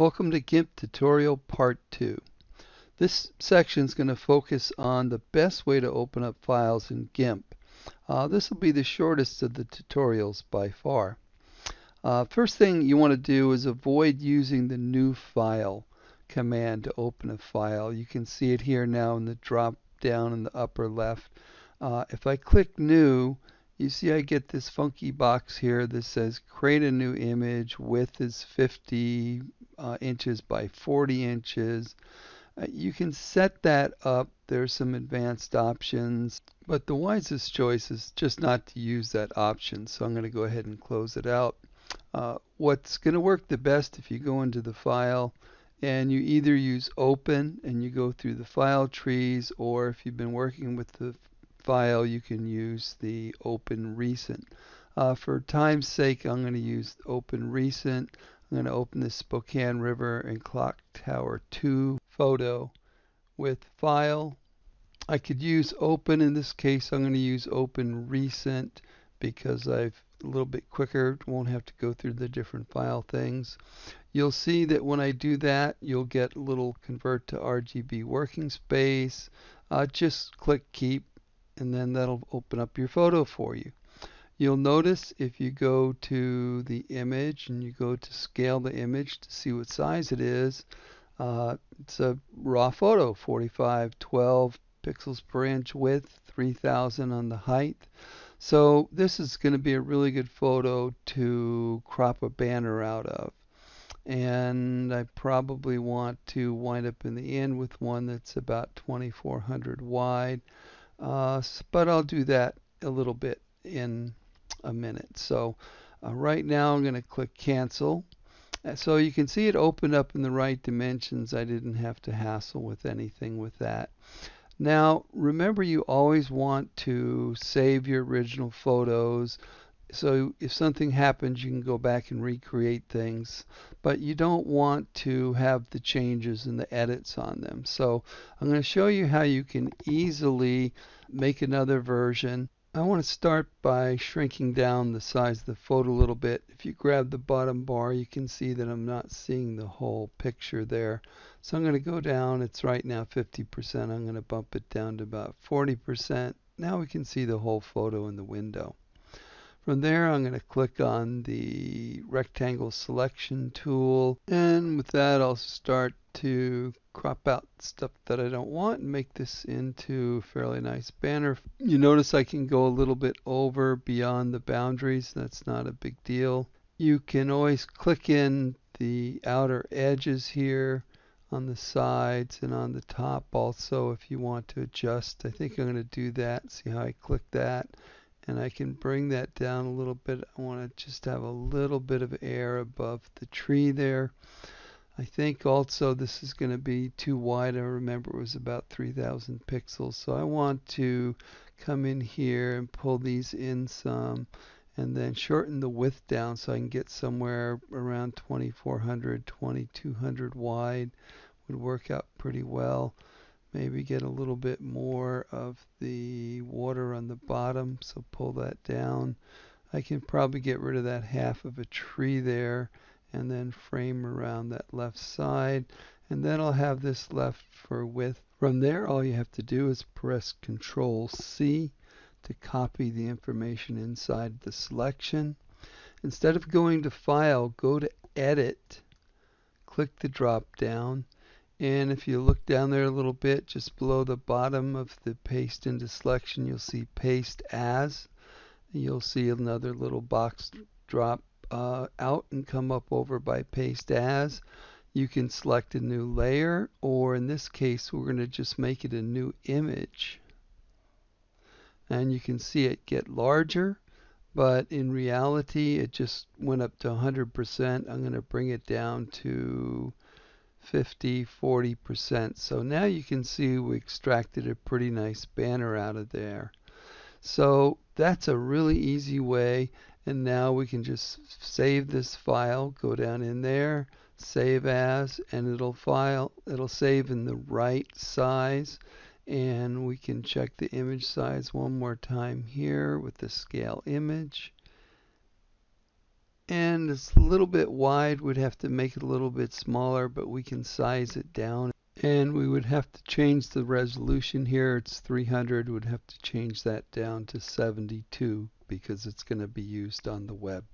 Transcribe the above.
Welcome to GIMP tutorial part 2. This section is going to focus on the best way to open up files in GIMP. This will be the shortest of the tutorials by far. First thing you want to do is avoid using the new file command to open a file. You can see it here now in the drop down in the upper left. If I click new, you see I get this funky box here that says create a new image. Width is 50 inches by 40 inches. You can set that up. There's some advanced options, but the wisest choice is just not to use that option. So I'm going to go ahead and close it out. What's going to work the best if you go into the file and you either use open and you go through the file trees, or if you've been working with the file, you can use the open recent. For time's sake, I'm going to use open recent. I'm going to open this Spokane River and Clock Tower 2 photo with file. I could use open. In this case, I'm going to use open recent because I've a little bit quicker, won't have to go through the different file things. You'll see that when I do that, you'll get a little convert to RGB working space. Just click keep, and then that'll open up your photo for you. You'll notice if you go to the image and you go to scale the image to see what size it is, it's a raw photo, 4512 pixels per inch width, 3000 on the height. So this is going to be a really good photo to crop a banner out of. And I probably want to wind up in the end with one that's about 2400 wide. But I'll do that a little bit in a minute. So right now I'm going to click cancel. So you can see it opened up in the right dimensions. I didn't have to hassle with anything with that. Now remember, you always want to save your original photos. So if something happens, you can go back and recreate things, but you don't want to have the changes and the edits on them. So I'm going to show you how you can easily make another version. I want to start by shrinking down the size of the photo a little bit. If you grab the bottom bar, you can see that I'm not seeing the whole picture there. So I'm going to go down. It's right now 50%. I'm going to bump it down to about 40%. Now we can see the whole photo in the window. From there, I'm going to click on the rectangle selection tool, and with that I'll start to crop out stuff that I don't want and make this into a fairly nice banner. You notice I can go a little bit over beyond the boundaries. That's not a big deal. You can always click in the outer edges here on the sides and on the top also if you want to adjust. I think I'm going to do that. See how I click that? And I can bring that down a little bit. I want to just have a little bit of air above the tree there. I think also this is going to be too wide. I remember it was about 3000 pixels. So I want to come in here and pull these in some and then shorten the width down so I can get somewhere around 2400, 2200 wide. Would work out pretty well. Maybe get a little bit more of the water on the bottom, so pull that down. I can probably get rid of that half of a tree there and then frame around that left side, and then I'll have this left for width. From there, all you have to do is press Control C to copy the information inside the selection. Instead of going to File, go to Edit, click the drop down. And if you look down there a little bit, just below the bottom of the paste into selection, you'll see paste as. You'll see another little box drop out and come up over by paste as. You can select a new layer, or in this case, we're going to just make it a new image. And you can see it get larger, but in reality, it just went up to 100%. I'm going to bring it down to 40%. So now you can see we extracted a pretty nice banner out of there. So that's a really easy way, and now we can just save this file, go down in there, save as, and it'll save in the right size. And we can check the image size one more time here with the scale image. And it's a little bit wide. We'd have to make it a little bit smaller, but we can size it down. And we would have to change the resolution here. It's 300. We'd have to change that down to 72 because it's going to be used on the web.